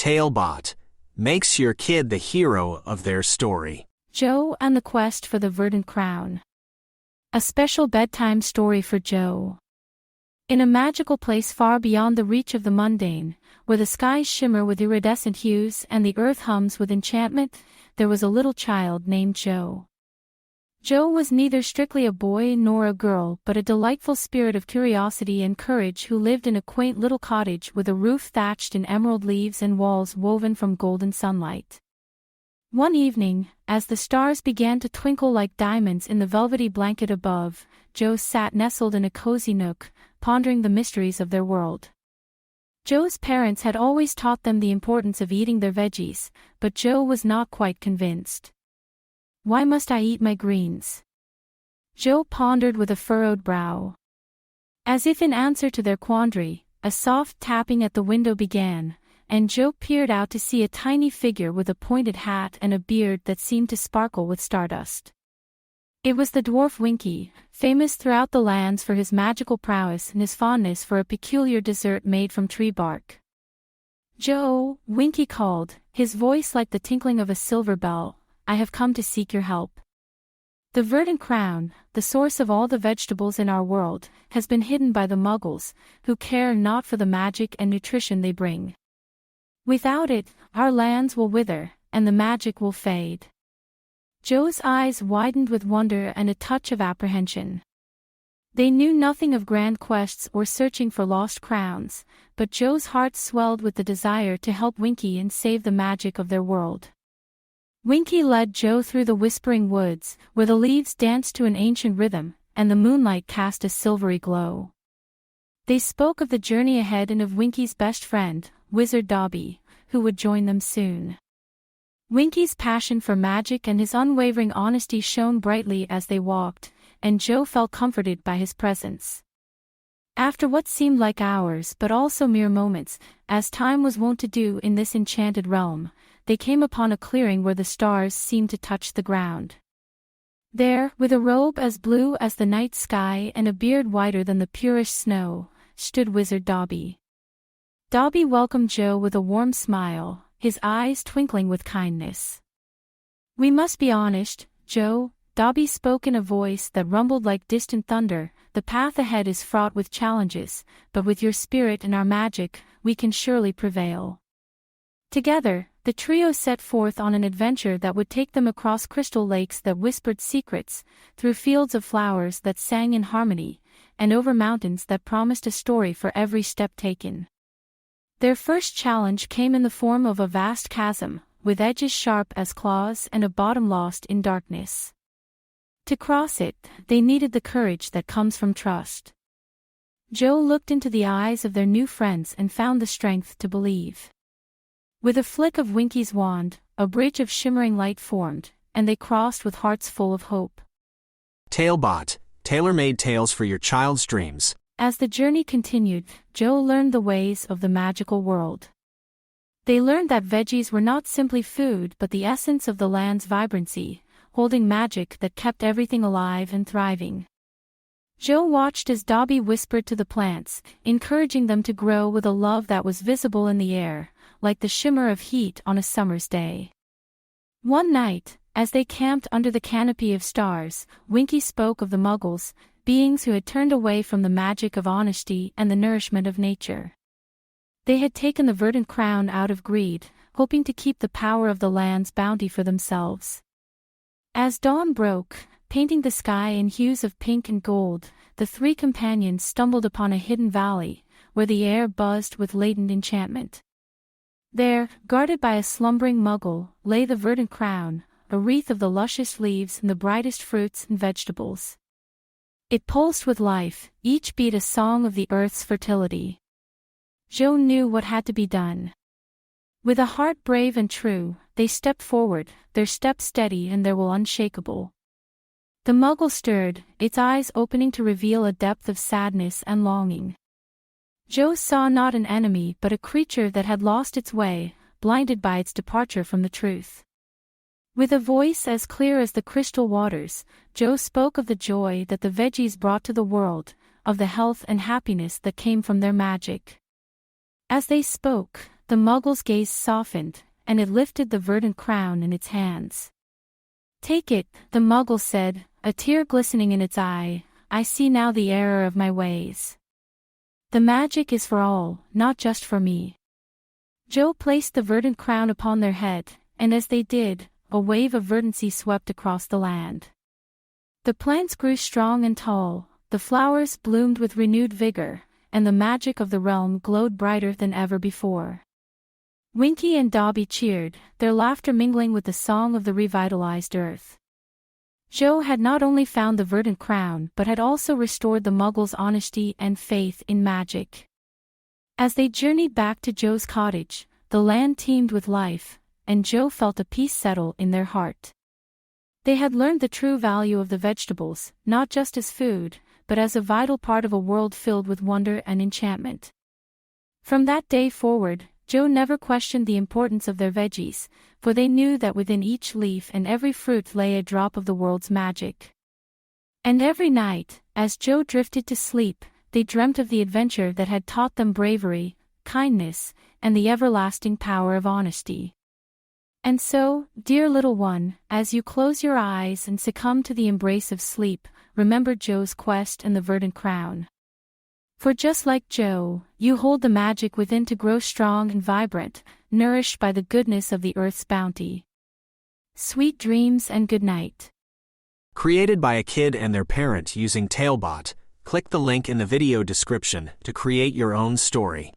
Talebot makes your kid the hero of their story. Joe and the Quest for the Verdant Crown. A special bedtime story for Joe. In a magical place far beyond the reach of the mundane, where the skies shimmer with iridescent hues and the earth hums with enchantment, there was a little child named Joe. Joe was neither strictly a boy nor a girl but a delightful spirit of curiosity and courage who lived in a quaint little cottage with a roof thatched in emerald leaves and walls woven from golden sunlight. One evening, as the stars began to twinkle like diamonds in the velvety blanket above, Joe sat nestled in a cozy nook, pondering the mysteries of their world. Joe's parents had always taught them the importance of eating their veggies, but Joe was not quite convinced. "Why must I eat my greens?" Joe pondered with a furrowed brow. As if in answer to their quandary, a soft tapping at the window began, and Joe peered out to see a tiny figure with a pointed hat and a beard that seemed to sparkle with stardust. It was the dwarf Winky, famous throughout the lands for his magical prowess and his fondness for a peculiar dessert made from tree bark. "Joe," Winky called, his voice like the tinkling of a silver bell, "I have come to seek your help. The Verdant Crown, the source of all the vegetables in our world, has been hidden by the Muggles, who care not for the magic and nutrition they bring. Without it, our lands will wither, and the magic will fade." Joe's eyes widened with wonder and a touch of apprehension. They knew nothing of grand quests or searching for lost crowns, but Joe's heart swelled with the desire to help Winky and save the magic of their world. Winky led Joe through the whispering woods, where the leaves danced to an ancient rhythm, and the moonlight cast a silvery glow. They spoke of the journey ahead and of Winky's best friend, Wizard Dobby, who would join them soon. Winky's passion for magic and his unwavering honesty shone brightly as they walked, and Joe felt comforted by his presence. After what seemed like hours but also mere moments, as time was wont to do in this enchanted realm, they came upon a clearing where the stars seemed to touch the ground. There, with a robe as blue as the night sky and a beard whiter than the purest snow, stood Wizard Dobby. Dobby welcomed Joe with a warm smile, his eyes twinkling with kindness. "We must be honest, Joe," Dobby spoke in a voice that rumbled like distant thunder. "The path ahead is fraught with challenges, but with your spirit and our magic, we can surely prevail." Together, the trio set forth on an adventure that would take them across crystal lakes that whispered secrets, through fields of flowers that sang in harmony, and over mountains that promised a story for every step taken. Their first challenge came in the form of a vast chasm, with edges sharp as claws and a bottom lost in darkness. To cross it, they needed the courage that comes from trust. Joe looked into the eyes of their new friends and found the strength to believe. With a flick of Winky's wand, a bridge of shimmering light formed, and they crossed with hearts full of hope. Talebot, tailor-made tales for your child's dreams. As the journey continued, Joe learned the ways of the magical world. They learned that veggies were not simply food but the essence of the land's vibrancy, holding magic that kept everything alive and thriving. Joe watched as Dobby whispered to the plants, encouraging them to grow with a love that was visible in the air, like the shimmer of heat on a summer's day. One night, as they camped under the canopy of stars, Winky spoke of the Muggles, beings who had turned away from the magic of honesty and the nourishment of nature. They had taken the Verdant Crown out of greed, hoping to keep the power of the land's bounty for themselves. As dawn broke, painting the sky in hues of pink and gold, the three companions stumbled upon a hidden valley, where the air buzzed with latent enchantment. There, guarded by a slumbering Muggle, lay the Verdant Crown, a wreath of the luscious leaves and the brightest fruits and vegetables. It pulsed with life, each beat a song of the earth's fertility. Joe knew what had to be done. With a heart brave and true, they stepped forward, their steps steady and their will unshakable. The Muggle stirred, its eyes opening to reveal a depth of sadness and longing. Joe saw not an enemy but a creature that had lost its way, blinded by its departure from the truth. With a voice as clear as the crystal waters, Joe spoke of the joy that the veggies brought to the world, of the health and happiness that came from their magic. As they spoke, the muggle's gaze softened, and it lifted the verdant crown in its hands. "Take it," the muggle said, a tear glistening in its eye. "I see now the error of my ways. The magic is for all, not just for me." Joe placed the verdant crown upon their head, and as they did, a wave of verdancy swept across the land. The plants grew strong and tall, the flowers bloomed with renewed vigor, and the magic of the realm glowed brighter than ever before. Winky and Dobby cheered, their laughter mingling with the song of the revitalized earth. Joe had not only found the verdant crown but had also restored the muggles' honesty and faith in magic. As they journeyed back to Joe's cottage, the land teemed with life, and Joe felt a peace settle in their heart. They had learned the true value of the vegetables, not just as food, but as a vital part of a world filled with wonder and enchantment. From that day forward, Joe never questioned the importance of their veggies, for they knew that within each leaf and every fruit lay a drop of the world's magic. And every night, as Joe drifted to sleep, they dreamt of the adventure that had taught them bravery, kindness, and the everlasting power of honesty. And so, dear little one, as you close your eyes and succumb to the embrace of sleep, remember Joe's quest and the verdant crown. For just like Joe, you hold the magic within to grow strong and vibrant, nourished by the goodness of the earth's bounty. Sweet dreams and good night. Created by a kid and their parent using Talebot, click the link in the video description to create your own story.